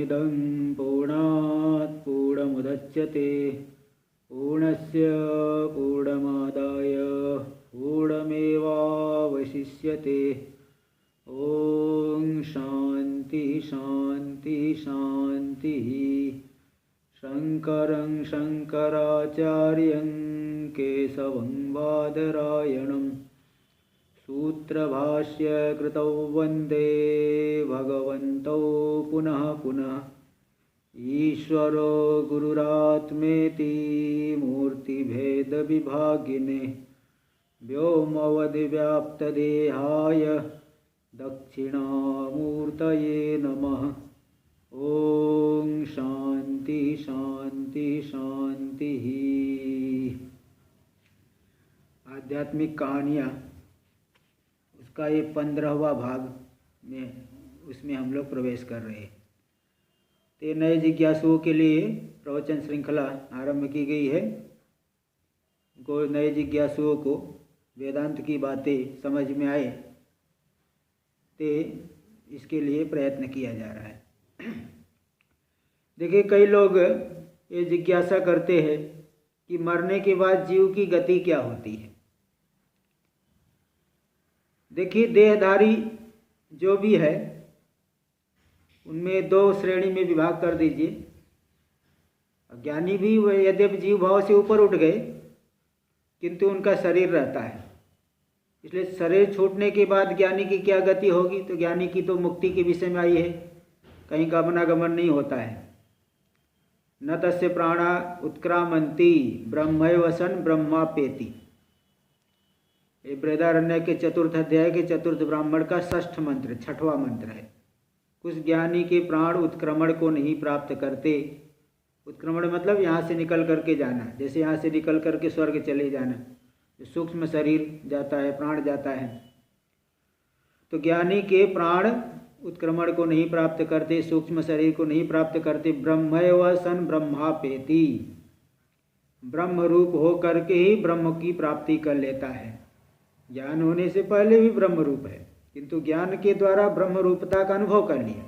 पूर्णमिदं पूर्णात् पूर्णमुदच्यते पूर्णस्य पूर्णमादाय पूर्णमेवावशिष्यते। ॐ शान्ति शान्ति शान्तिः। शङ्करं शङ्कराचार्यं केशवं बादरायणं सूत्रभाष्यकृतौ वन्दे भगवन्तौ पुनः पुनः। ईश्वरो गुरुरात्मेति मूर्तिभेदविभागिने व्योमवद्व्याप्तदेहाय दक्षिणामूर्तये नमः। ओम शांति शांति शांति। आध्यात्मिक कहानियाँ उसका ये 15वां भाग में उसमें हम लोग प्रवेश कर रहे हैं। तो नए जिज्ञासुओं के लिए प्रवचन श्रृंखला आरंभ की गई है। नए जिज्ञासुओं को वेदांत की बातें समझ में आए तो इसके लिए प्रयत्न किया जा रहा है। देखिए, कई लोग ये जिज्ञासा करते हैं कि मरने के बाद जीव की गति क्या होती है। देखिए, देहधारी जो भी है उनमें 2 श्रेणी में विभाग कर दीजिए। ज्ञानी भी यद्यपि जीव भाव से ऊपर उठ गए किंतु उनका शरीर रहता है, इसलिए शरीर छूटने के बाद ज्ञानी की क्या गति होगी। तो ज्ञानी की तो मुक्ति के विषय में आई है, कहीं गमनागमन नहीं होता है। न तस्य प्राणा उत्क्रामंती ब्रह्मैव सन् ब्रह्मापेति। ये बृहदारण्य के 4th अध्याय के 4th ब्राह्मण का 6ठ मंत्र, 6वां मंत्र है। कुछ ज्ञानी के प्राण उत्क्रमण को नहीं प्राप्त करते। उत्क्रमण मतलब यहाँ से निकल करके जाना, जैसे यहाँ से निकल करके स्वर्ग चले जाना। सूक्ष्म शरीर जाता है, प्राण जाता है। तो ज्ञानी के प्राण उत्क्रमण को नहीं प्राप्त करते, सूक्ष्म शरीर को नहीं प्राप्त करते। ब्रह्मैव सन् ब्रह्मापेति, ब्रह्म रूप हो करके ही ब्रह्म की प्राप्ति कर लेता है। ज्ञान होने से पहले भी ब्रह्म रूप है, किंतु ज्ञान के द्वारा ब्रह्म रूपता का अनुभव कर लिया,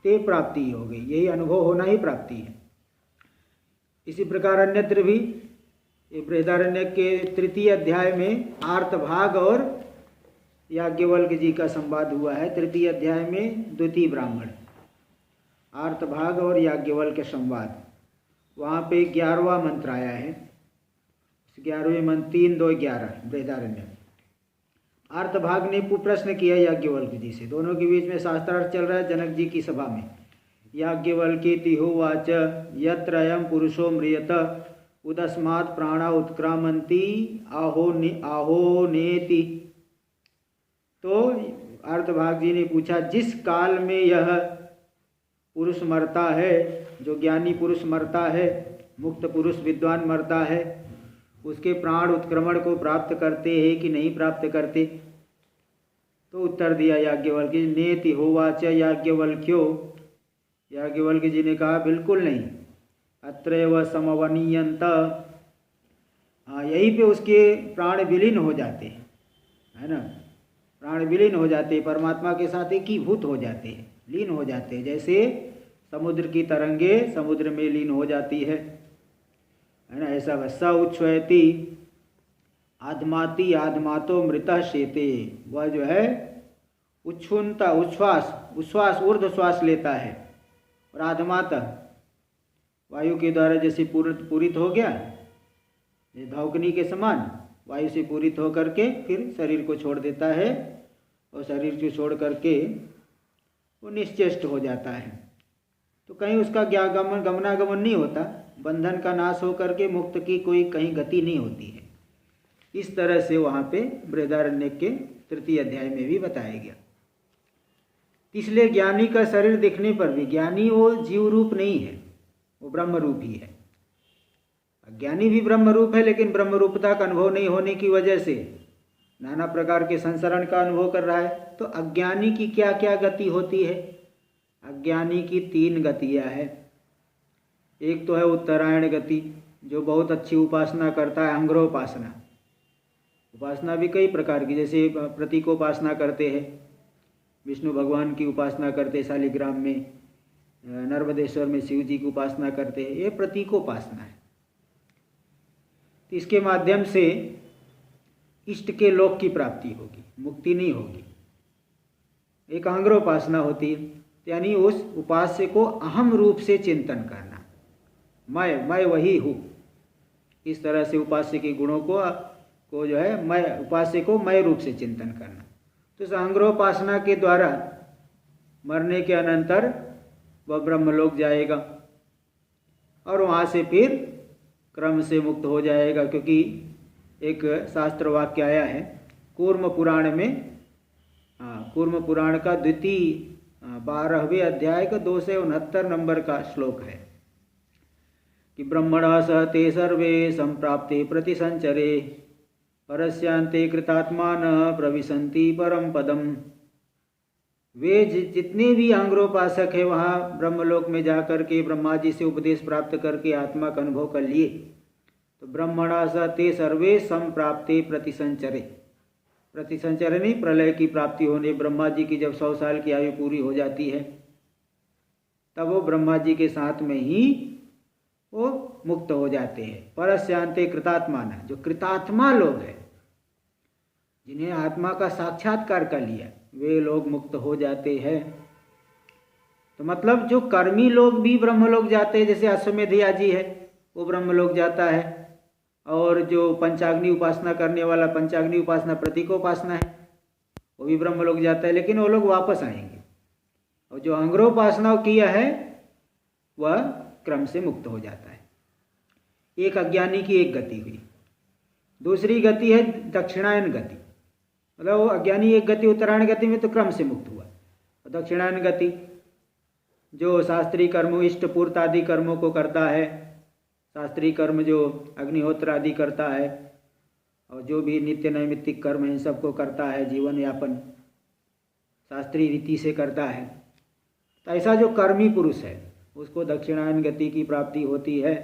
ते प्राप्ति हो गई। यही अनुभव होना ही प्राप्ति है। इसी प्रकार अन्यत्र भी बृहदारण्य के 3य अध्याय में आर्तभाग और याज्ञवल्क्य जी का संवाद हुआ है। 3य अध्याय में 2 ब्राह्मण, आर्तभाग और याज्ञवल्क्य संवाद। वहाँ पे 11वां मंत्र आया है। 11वें मंत्र 3, 2, 11 बृहदारण्य। आर्तभाग ने प्रश्न किया याज्ञवल्क्य जी से। दोनों के बीच में शास्त्रार्थ चल रहा है जनक जी की सभा में। याज्ञवल्क्येति होवाच यत्र अयं पुरुषो म्रियत उदस्मात् प्राणा उत्क्रामन्ति आहो नेति। तो आर्तभाग जी ने पूछा, जिस काल में यह पुरुष मरता है, जो ज्ञानी पुरुष मरता है, मुक्त पुरुष विद्वान मरता है, उसके प्राण उत्क्रमण को प्राप्त करते हैं कि नहीं प्राप्त करते। तो उत्तर दिया याज्ञवल्क्य, नेति होवाच याज्ञवल्क्यो। याज्ञवल्क्य जी ने कहा, बिल्कुल नहीं। अत्रैव समवनीयन्त, यहीं पे उसके प्राण विलीन हो जाते हैं, है ना। प्राण विलीन हो जाते हैं, परमात्मा के साथ एकीभूत हो जाते हैं, लीन हो जाते हैं। जैसे समुद्र की तरंगे समुद्र में लीन हो जाती है ना। ऐसा वस्सा उच्छ्वयति आत्माति आत्मातो मृतः शेते। वह जो है उच्छ्वनता, उच्छ्वास ऊर्ध्व श्वास लेता है, और आत्मातः वायु के द्वारा जैसे पूरित हो गया, धावकनी के समान वायु से पूरित होकर के फिर शरीर को छोड़ देता है, और शरीर को छोड़ करके वो निश्चेष्ट हो जाता है। तो कहीं उसका गमनागमन नहीं होता, बंधन का नाश हो करके मुक्त की कोई कहीं गति नहीं होती है। इस तरह से वहाँ पे बृहदारण्य के 3य अध्याय में भी बताया गया। इसलिए ज्ञानी का शरीर दिखने पर भी ज्ञानी वो जीव रूप नहीं है, वो ब्रह्म रूप ही है। ज्ञानी भी ब्रह्म रूप है, लेकिन ब्रह्म रूपता का अनुभव नहीं होने की वजह से नाना प्रकार के संसरण का अनुभव कर रहा है। तो अज्ञानी की क्या क्या गति होती है। अज्ञानी की 3 गतियाँ हैं। एक तो है उत्तरायण गति, जो बहुत अच्छी उपासना करता है, अंग्रोपासना। उपासना भी कई प्रकार की, जैसे प्रतीकोपासना करते हैं, विष्णु भगवान की उपासना करते शालिग्राम में, नर्मदेश्वर में शिव जी की उपासना करते हैं, ये प्रतीकोपासना है। तो इसके माध्यम से इष्ट के लोक की प्राप्ति होगी, मुक्ति नहीं होगी। एकाग्रोपासना होती है, यानी उस उपास्य को अहम रूप से चिंतन करना, मैं वही हूँ। इस तरह से उपास्य के गुणों को जो है मैं उपास्य को मैं रूप से चिंतन करना। तो सांग्रोपासना के द्वारा मरने के अनंतर वह ब्रह्मलोक जाएगा और वहाँ से फिर क्रम से मुक्त हो जाएगा, क्योंकि एक शास्त्र वाक्य आया है कूर्म पुराण में, कूर्म पुराण का द्वितीय 12वें अध्याय का 269 नंबर का श्लोक है कि ब्रह्मणा सह ते सर्वे संप्राप्ते प्रतिसंचरे परस्यांते कृतात्मान प्रविशन्ति परम पदम। वे जितने भी आंग्रोपासक है वहाँ ब्रह्मलोक में जाकर के ब्रह्मा जी से उपदेश प्राप्त करके आत्मा का अनुभव कर लिए, तो ब्रह्मणा स ते सर्वे संप्राप्ते प्रतिसंचरे, प्रतिसंचरे नहीं प्रलय की प्राप्ति होने, ब्रह्मा जी की जब 100 साल की आयु पूरी हो जाती है तब वो ब्रह्मा जी के साथ में ही वो मुक्त हो जाते हैं। परस्यांते कृतात्मान, जो कृतात्मा लोग हैं जिन्हें आत्मा का साक्षात्कार कर लिया वे लोग मुक्त हो जाते हैं। तो मतलब जो कर्मी लोग भी ब्रह्मलोक जाते हैं, जैसे अश्वमेध जी है वो ब्रह्मलोक जाता है, और जो पंचाग्नि उपासना करने वाला, पंचाग्नि उपासना प्रतीकोपासना है, वो भी ब्रह्मलोक जाता है, लेकिन वो लोग वापस आएंगे। और जो अंग्रोपासना किया है वह क्रम से मुक्त हो जाता है। एक अज्ञानी की एक गति हुई, दूसरी गति है दक्षिणायन गति, मतलब वो अज्ञानी एक गति उत्तरायण गति में तो क्रम से मुक्त हुआ। और दक्षिणायन गति जो शास्त्रीय कर्मों, इष्ट पूर्त आदि कर्मों को करता है, शास्त्रीय कर्म जो अग्निहोत्र आदि करता है और जो भी नित्य नैमित्तिक कर्म इन सबको करता है, जीवन यापन शास्त्रीय रीति से करता है, तो ऐसा जो कर्मी पुरुष है उसको दक्षिणायन गति की प्राप्ति होती है।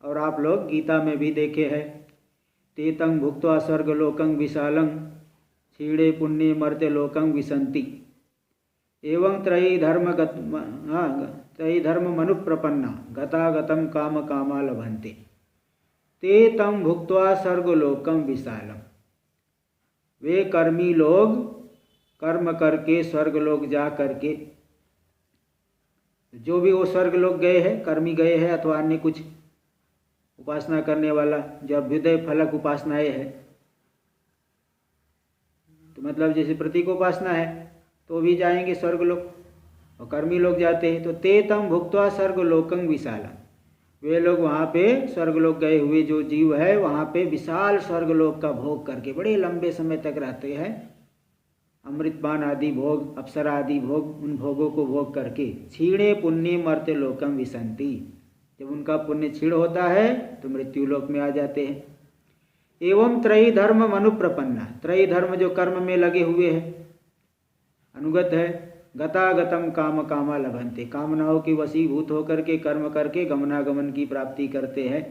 और आप लोग गीता में भी देखे हैं, तेतं भुक्त्वा स्वर्गलोकं विशालं क्षीणे पुण्ये मर्त्य लोकं विशन्ति एवं त्रयी धर्म मनुप्रपन्ना गतागतं काम कामा लभन्ते ते तं भुक्त्वा स्वर्गलोकं विशालम। वे कर्मी लोग कर्म करके स्वर्गलोक जा करके, जो भी वो स्वर्गलोक गए हैं, कर्मी गए हैं अथवा अन्य कुछ उपासना करने वाला, जो अभ्युदय फलक उपासनाएं है, तो मतलब जैसे प्रतीकोपासना है तो भी जाएंगे स्वर्गलोक, और कर्मी लोग जाते हैं। तो ते तम भुक्त्वा स्वर्गलोकं विशालम, वे लोग वहाँ पे स्वर्गलोक गए हुए जो जीव है वहाँ पे विशाल स्वर्गलोक का भोग करके बड़े लंबे समय तक रहते हैं, अमृतपान आदि भोग, अप्सरा आदि भोग, उन भोगों को भोग करके क्षीणे पुण्य मर्त्य लोकम विशन्ति, जब उनका पुण्य क्षीण होता है तो मृत्यु लोक में आ जाते हैं। एवं त्रयी धर्म मनुप्रपन्ना, त्रयी धर्म जो कर्म में लगे हुए हैं, अनुगत है, गतागतम काम कामा लभन्ते, कामनाओं की वशीभूत होकर के कर्म करके गमनागमन की प्राप्ति करते हैं।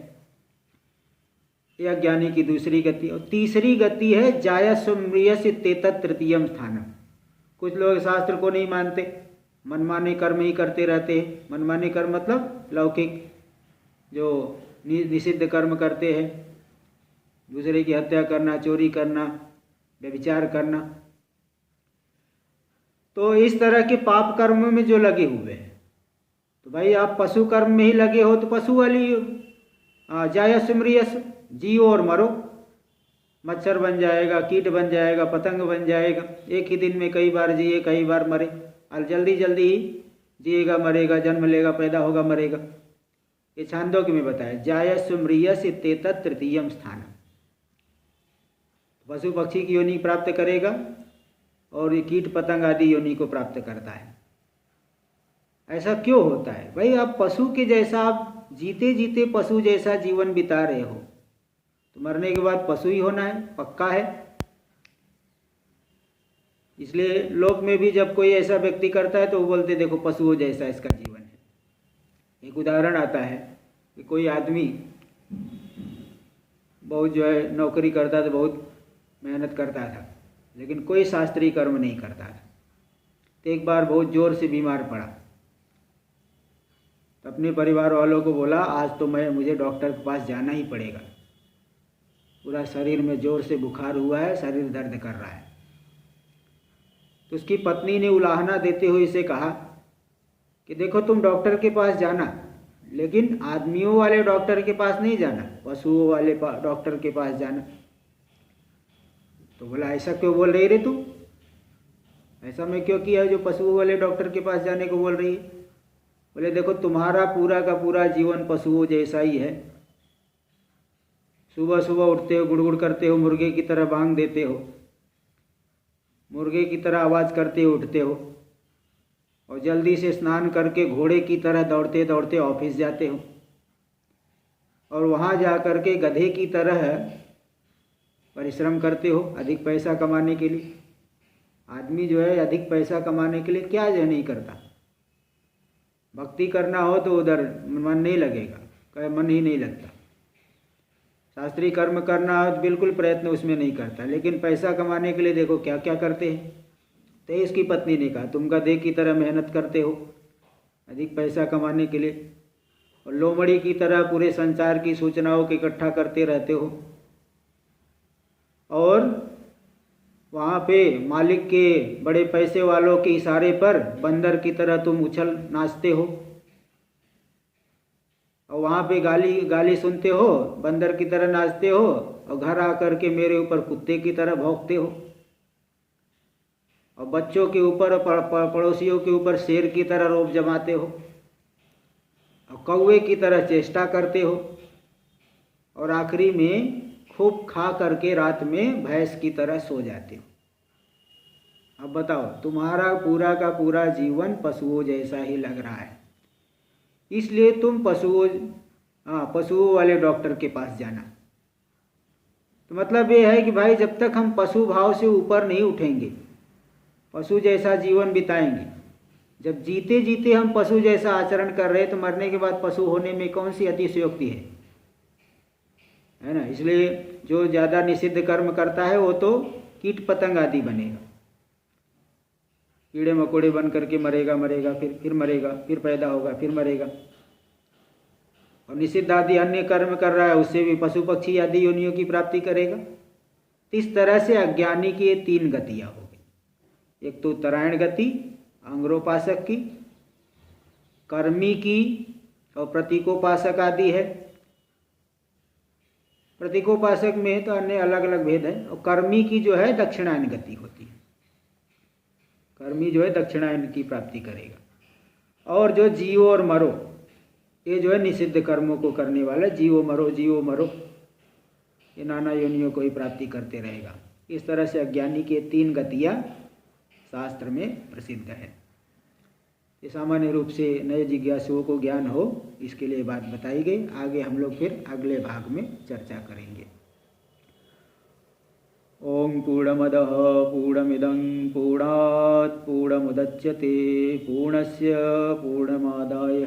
यह ज्ञानी की दूसरी गति। और तीसरी गति है जायस्व तेतत् तृतीयम स्थानम। कुछ लोग शास्त्र को नहीं मानते, मनमाने कर्म ही करते रहते हैं। मनमाने कर्म मतलब लौकिक जो निषिद्ध कर्म करते हैं, दूसरे की हत्या करना, चोरी करना, व्यभिचार करना, तो इस तरह के पाप कर्म में जो लगे हुए हैं, तो भाई आप पशु कर्म में ही लगे हो तो पशु वाली जायस्व मृयस्व, जियो और मरो, मच्छर बन जाएगा, कीट बन जाएगा, पतंग बन जाएगा, एक ही दिन में कई बार जिए कई बार मरे, और जल्दी जल्दी ही जिएगा मरेगा, जन्म लेगा पैदा होगा मरेगा। ये छांदोग्य में बताया जायस्व मृयस्य तेतत् तृतीयम स्थानम, पशु पक्षी की योनि प्राप्त करेगा और ये कीट पतंग आदि योनि को प्राप्त करता है। ऐसा क्यों होता है भाई? आप पशु के जैसा, आप जीते जीते पशु जैसा जीवन बिता रहे हो, तो मरने के बाद पशु ही होना है, पक्का है। इसलिए लोक में भी जब कोई ऐसा व्यक्ति करता है तो वो बोलते देखो पशुओं जैसा इसका जीवन है। एक उदाहरण आता है कि कोई आदमी बहुत जो है नौकरी करता था, बहुत मेहनत करता था, लेकिन कोई शास्त्रीय कर्म नहीं करता था। तो एक बार बहुत जोर से बीमार पड़ा, तो अपने परिवार वालों को बोला आज तो मुझे डॉक्टर के पास जाना ही पड़ेगा, पूरा शरीर में ज़ोर से बुखार हुआ है, शरीर दर्द कर रहा है। तो उसकी पत्नी ने उलाहना देते हुए इसे कहा कि देखो तुम डॉक्टर के पास जाना, लेकिन आदमियों वाले डॉक्टर के पास नहीं जाना, पशुओं वाले डॉक्टर के पास जाना। तो बोला ऐसा क्यों बोल रही रे तू, ऐसा मैं क्यों किया जो पशुओं वाले डॉक्टर के पास जाने को बोल रही है। बोले देखो तुम्हारा पूरा का पूरा जीवन पशुओं जैसा ही है। सुबह सुबह उठते हो, गुड़गुड़ करते हो, मुर्गे की तरह बांग देते हो, मुर्गे की तरह आवाज़ करते उठते हो, और जल्दी से स्नान करके घोड़े की तरह दौड़ते दौड़ते ऑफिस जाते हो, और वहाँ जा कर के गधे की तरह परिश्रम करते हो अधिक पैसा कमाने के लिए। आदमी जो है अधिक पैसा कमाने के लिए क्या जो नहीं करता। भक्ति करना हो तो उधर मन नहीं लगेगा, कहीं मन ही नहीं लगता। शास्त्रीय कर्म करना हो तो बिल्कुल प्रयत्न उसमें नहीं करता, लेकिन पैसा कमाने के लिए देखो क्या क्या करते हैं। तो इसकी पत्नी ने कहा तुम गधे की तरह मेहनत करते हो अधिक पैसा कमाने के लिए, और लोमड़ी की तरह पूरे संसार की सूचनाओं को इकट्ठा करते रहते हो, और वहाँ पे मालिक के बड़े पैसे वालों के इशारे पर बंदर की तरह तुम उछल नाचते हो, और वहाँ पे गाली गाली सुनते हो, बंदर की तरह नाचते हो, और घर आकर के मेरे ऊपर कुत्ते की तरह भौंकते हो, और बच्चों के ऊपर और पड़ोसियों के ऊपर शेर की तरह रौब जमाते हो, और कौवे की तरह चेष्टा करते हो, और आखिरी में खूब खा करके रात में भैंस की तरह सो जाते हो। अब बताओ तुम्हारा पूरा का पूरा जीवन पशुओं जैसा ही लग रहा है, इसलिए तुम पशुओं वाले डॉक्टर के पास जाना। तो मतलब ये है कि भाई जब तक हम पशु भाव से ऊपर नहीं उठेंगे, पशु जैसा जीवन बिताएंगे, जब जीते जीते हम पशु जैसा आचरण कर रहे हैं तो मरने के बाद पशु होने में कौन सी अतिशयोक्ति है ना। इसलिए जो ज़्यादा निषिद्ध कर्म करता है वो तो कीट पतंग आदि बनेगा, कीड़े मकोड़े बन करके मरेगा फिर मरेगा, फिर पैदा होगा, फिर मरेगा। और निषिद्ध आदि अन्य कर्म कर रहा है उससे भी पशु पक्षी आदि योनियों की प्राप्ति करेगा। इस तरह से अज्ञानी की ये 3 गतियाँ हो गई। एक तो उत्तरायण गति अंग्रोपासक की, कर्मी की और प्रतीकोपासक आदि है। प्रतीकोपासक में तो अन्य अलग अलग भेद है, और कर्मी की जो है दक्षिणायन गति होती है। कर्मी जो है दक्षिणायन की प्राप्ति करेगा। और जो जियो और मरो, ये जो है निषिद्ध कर्मों को करने वाला जियो मरो, ये नाना योनियों को ही प्राप्ति करते रहेगा। इस तरह से अज्ञानी के 3 गतियाँ शास्त्र में प्रसिद्ध है। ये सामान्य रूप से नए जिज्ञासुओं को ज्ञान हो इसके लिए बात बताई गई। आगे हम लोग फिर अगले भाग में चर्चा करेंगे। ओम पूर्णमदः पूर्णमिदं पूर्णात् पूर्णमुदच्यते पूर्णस्य पूर्णमादाय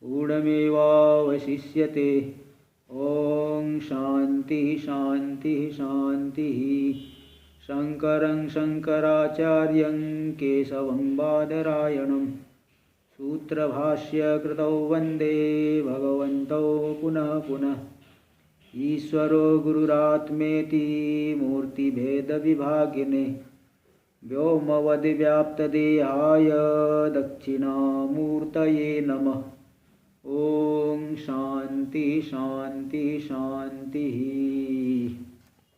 पूर्णमेवावशिष्यते। ओम शांति शांति शांति। शंकरं शंकराचार्यं केशवं बादरायणं सूत्रभाष्यकृतौ वन्दे भगवन्तौ पुनः पुनः। ईश्वरो गुरुरात्मेति मूर्तिभेदविभागिने व्योमवद्व्याप्तदेहाय दक्षिणामूर्तये नमः। ओम शांति शांति शांति।